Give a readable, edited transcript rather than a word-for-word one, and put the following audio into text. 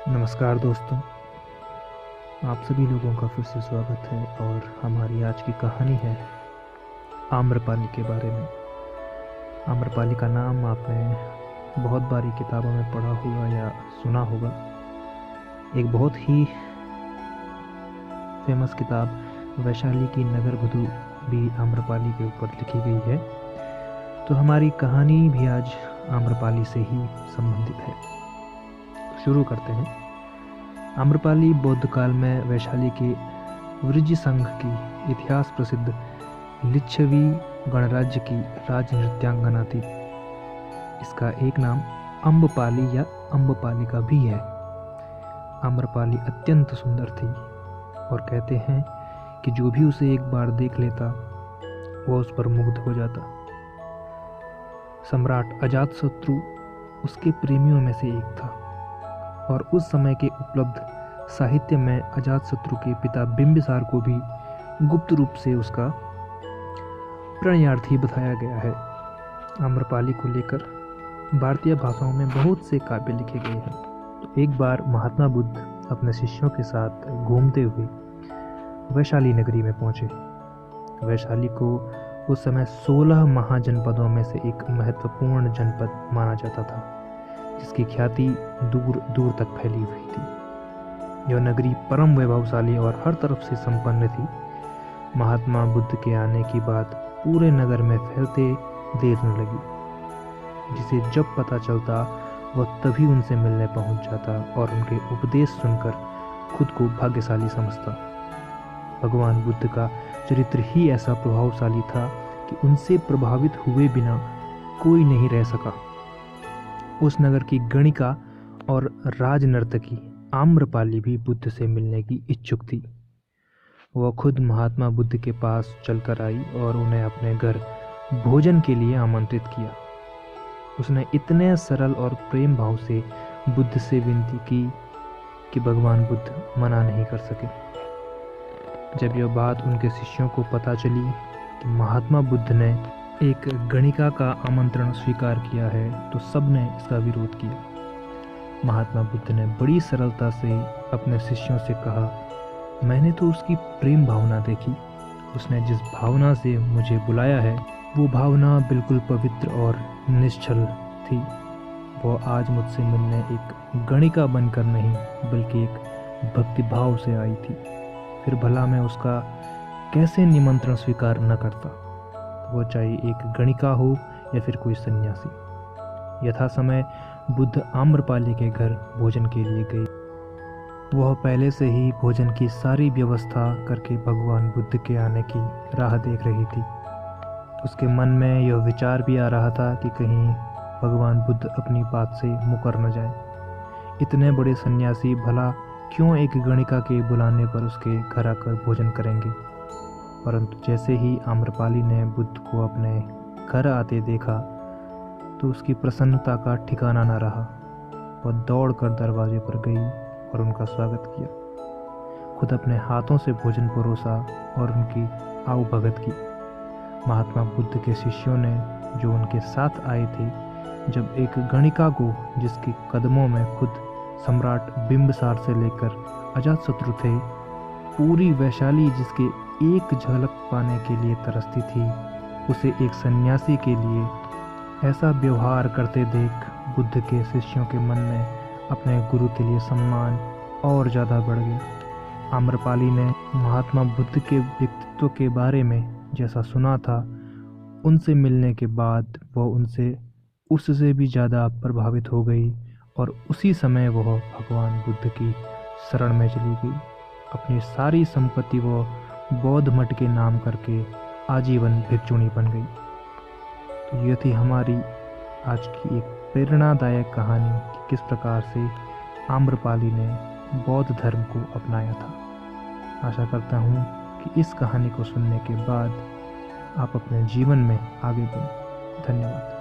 नमस्कार दोस्तों, आप सभी लोगों का फिर से स्वागत है। और हमारी आज की कहानी है आम्रपाली के बारे में। आम्रपाली का नाम आपने बहुत बारी किताबों में पढ़ा होगा या सुना होगा। एक बहुत ही फेमस किताब वैशाली की नगरवधू भी आम्रपाली के ऊपर लिखी गई है। तो हमारी कहानी भी आज आम्रपाली से ही संबंधित है। तो शुरू करते हैं। आम्रपाली बौद्ध काल में वैशाली के वृज्य संघ की इतिहास प्रसिद्ध लिच्छवी गणराज्य की राज नृत्यांगना थी। इसका एक नाम अम्बपाली या अम्बपालिका भी है। आम्रपाली अत्यंत सुंदर थी और कहते हैं कि जो भी उसे एक बार देख लेता वह उस पर मुग्ध हो जाता। सम्राट अजातशत्रु उसके प्रेमियों में से एक था और उस समय के उपलब्ध साहित्य में अजातशत्रु के पिता बिंबिसार को भी गुप्त रूप से उसका प्रणयार्थी बताया गया है। आम्रपाली को लेकर भारतीय भाषाओं में बहुत से काव्य लिखे गए हैं। तो एक बार महात्मा बुद्ध अपने शिष्यों के साथ घूमते हुए वैशाली नगरी में पहुंचे। वैशाली को उस समय 16 महाजनपदों में से एक महत्वपूर्ण जनपद माना जाता था, जिसकी ख्याति दूर दूर तक फैली हुई थी। यह नगरी परम वैभवशाली और हर तरफ से संपन्न थी। महात्मा बुद्ध के आने की बात पूरे नगर में फैलते देर न लगी। जिसे जब पता चलता वह तभी उनसे मिलने पहुंच जाता और उनके उपदेश सुनकर खुद को भाग्यशाली समझता। भगवान बुद्ध का चरित्र ही ऐसा प्रभावशाली था कि उनसे प्रभावित हुए बिना कोई नहीं रह सका। उस नगर की गणिका और राजनर्तकी आम्रपाली भी बुद्ध से मिलने की इच्छुक थी। वह खुद महात्मा बुद्ध के पास चलकर आई और उन्हें अपने घर भोजन के लिए आमंत्रित किया। उसने इतने सरल और प्रेम भाव से बुद्ध से विनती की कि भगवान बुद्ध मना नहीं कर सके। जब यह बात उनके शिष्यों को पता चली कि महात्मा बुद्ध ने एक गणिका का आमंत्रण स्वीकार किया है, तो सबने इसका विरोध किया। महात्मा बुद्ध ने बड़ी सरलता से अपने शिष्यों से कहा, मैंने तो उसकी प्रेम भावना देखी। उसने जिस भावना से मुझे बुलाया है वो भावना बिल्कुल पवित्र और निश्चल थी। वह आज मुझसे मिलने एक गणिका बनकर नहीं बल्कि एक भक्तिभाव से आई थी। फिर भला मैं उसका कैसे निमंत्रण स्वीकार न करता, वो चाहे एक गणिका हो या फिर कोई सन्यासी। यथा समय बुद्ध आम्रपाली के घर भोजन के लिए गए। वह पहले से ही भोजन की सारी व्यवस्था करके भगवान बुद्ध के आने की राह देख रही थी। उसके मन में यह विचार भी आ रहा था कि कहीं भगवान बुद्ध अपनी बात से मुकर न जाए। इतने बड़े सन्यासी भला क्यों एक गणिका के बुलाने पर उसके घर आकर भोजन करेंगे। परंतु जैसे ही आम्रपाली ने बुद्ध को अपने घर आते देखा तो उसकी प्रसन्नता का ठिकाना न रहा। वह दौड़कर दरवाजे पर गई और उनका स्वागत किया। खुद अपने हाथों से भोजन परोसा और उनकी आवभगत की। महात्मा बुद्ध के शिष्यों ने जो उनके साथ आए थे, जब एक गणिका को जिसके कदमों में खुद सम्राट बिंबिसार से लेकर अजातशत्रु थे, पूरी वैशाली जिसके एक झलक पाने के लिए तरसती थी, उसे एक सन्यासी के लिए ऐसा व्यवहार करते देख बुद्ध के शिष्यों के मन में अपने गुरु के लिए सम्मान और ज़्यादा बढ़ गया। आम्रपाली ने महात्मा बुद्ध के व्यक्तित्व के बारे में जैसा सुना था, उनसे मिलने के बाद वह उससे भी ज़्यादा प्रभावित हो गई और उसी समय वह भगवान बुद्ध की शरण में चली गई। अपनी सारी संपत्ति वह बौद्ध मठ के नाम करके आजीवन भिक्षुणी बन गई। तो यह थी हमारी आज की एक प्रेरणादायक कहानी कि किस प्रकार से आम्रपाली ने बौद्ध धर्म को अपनाया था। आशा करता हूँ कि इस कहानी को सुनने के बाद आप अपने जीवन में आगे बढ़ें। धन्यवाद।